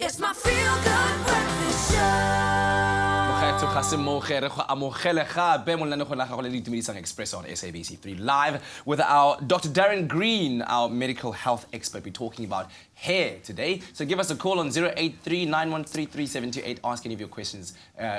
It's my feel-good breakfast show. Expresso on SABC3 Live with our Dr. Darren Green, our medical health expert. We're talking about hair today. So give us a call on 083-913-3728. Ask any of your questions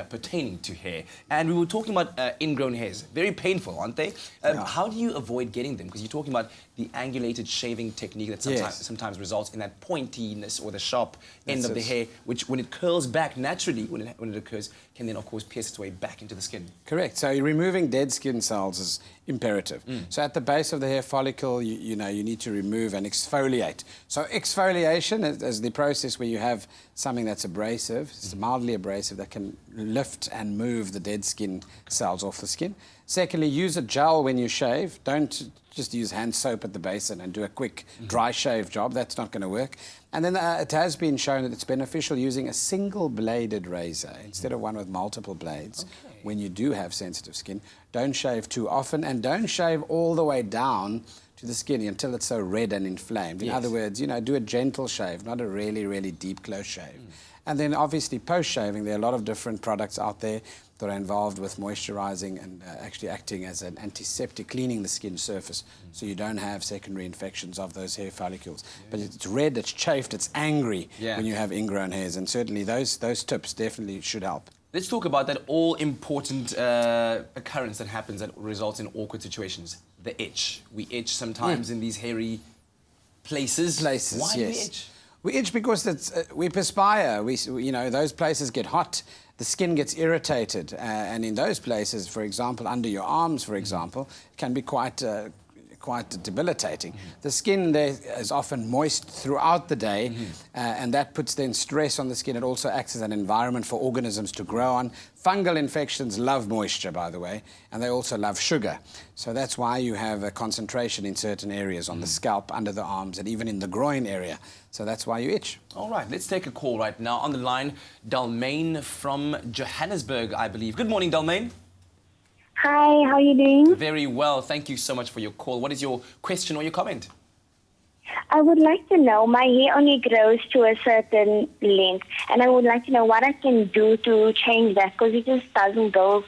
pertaining to hair. And we were talking about ingrown hairs. Very painful, aren't they? How do you avoid getting them? Because you're talking about the angulated shaving technique that sometimes results in that pointiness or the sharp end of the hair, which when it curls back naturally, when it occurs, can then, of course, pierce its way back into the skin. Correct. So removing dead skin cells is imperative. So at the base of the hair follicle, you need to remove and exfoliate. So exfoliation is the process where you have something that's abrasive, it's mildly abrasive, that can lift and move the dead skin cells off the skin. Secondly, use a gel when you shave. Don't just use hand soap at the basin and do a quick dry shave job. That's not going to work. And then it has been shown that it's beneficial using a single-bladed razor instead of one with multiple blades. When you do have sensitive skin, don't shave too often and don't shave all the way down to the skin until it's so red and inflamed. In other words, do a gentle shave, not a really, really deep, close shave. And then obviously post-shaving, there are a lot of different products out there that are involved with moisturizing and actually acting as an antiseptic, cleaning the skin surface so you don't have secondary infections of those hair follicles. But it's red, it's chafed, it's angry when you have ingrown hairs, and certainly those tips definitely should help. Let's talk about that all-important occurrence that happens that results in awkward situations, the itch. We itch sometimes in these hairy places. Why do we itch? We itch because we perspire. Those places get hot. The skin gets irritated, and in those places, for example, under your arms, for example, it can be quite debilitating. The skin there is often moist throughout the day, and that puts then stress on the skin. It also acts as an environment for organisms to grow on. Fungal infections love moisture, by the way, and they also love sugar. So that's why you have a concentration in certain areas on the scalp, under the arms, and even in the groin area. So that's why you itch. All right, let's take a call right now. On the line, Dalmaine from Johannesburg, I believe. Good morning, Dalmaine. Hi, how are you doing? Very well. Thank you so much for your call. What is your question or your comment? I would like to know, my hair only grows to a certain length, and I would like to know what I can do to change that, because it just doesn't grow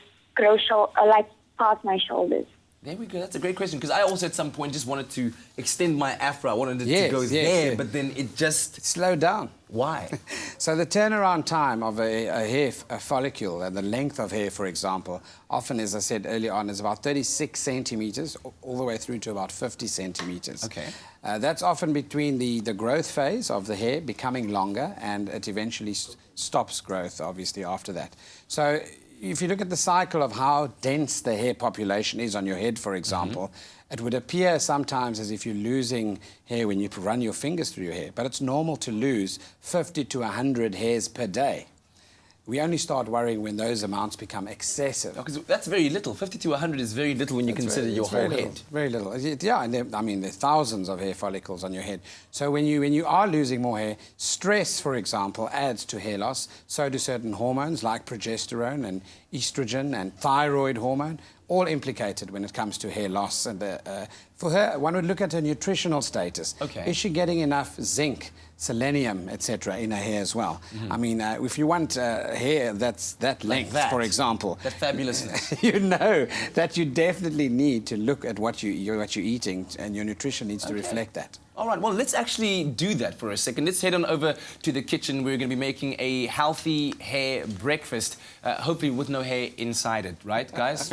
like past my shoulders. There we go. That's a great question, because I also at some point just wanted to extend my afro. I wanted it to go there, but then it just slowed down. Why? So the turnaround time of a follicle and the length of hair, for example, often, as I said earlier on, is about 36 centimeters, all the way through to about 50 centimeters. Okay. That's often between the growth phase of the hair becoming longer, and it eventually stops growth, obviously, after that. So if you look at the cycle of how dense the hair population is on your head, for example, it would appear sometimes as if you're losing hair when you run your fingers through your hair, but it's normal to lose 50 to 100 hairs per day. We only start worrying when those amounts become excessive. Because that's very little. 50 to 100 is very little when you consider your whole head. Very little. Yeah, and there are thousands of hair follicles on your head. So when you are losing more hair, stress, for example, adds to hair loss. So do certain hormones like progesterone and estrogen and thyroid hormone, all implicated when it comes to hair loss. And for her, one would look at her nutritional status. Is she getting enough zinc, selenium, etc. in her hair as well? I mean, if you want hair that's that length, for example, that fabulousness, you know that you definitely need to look at what you're eating, and your nutrition needs to reflect that. All right, well, let's actually do that for a second. Let's head on over to the kitchen. We're going to be making a healthy hair breakfast, hopefully with no hair inside it, right, guys?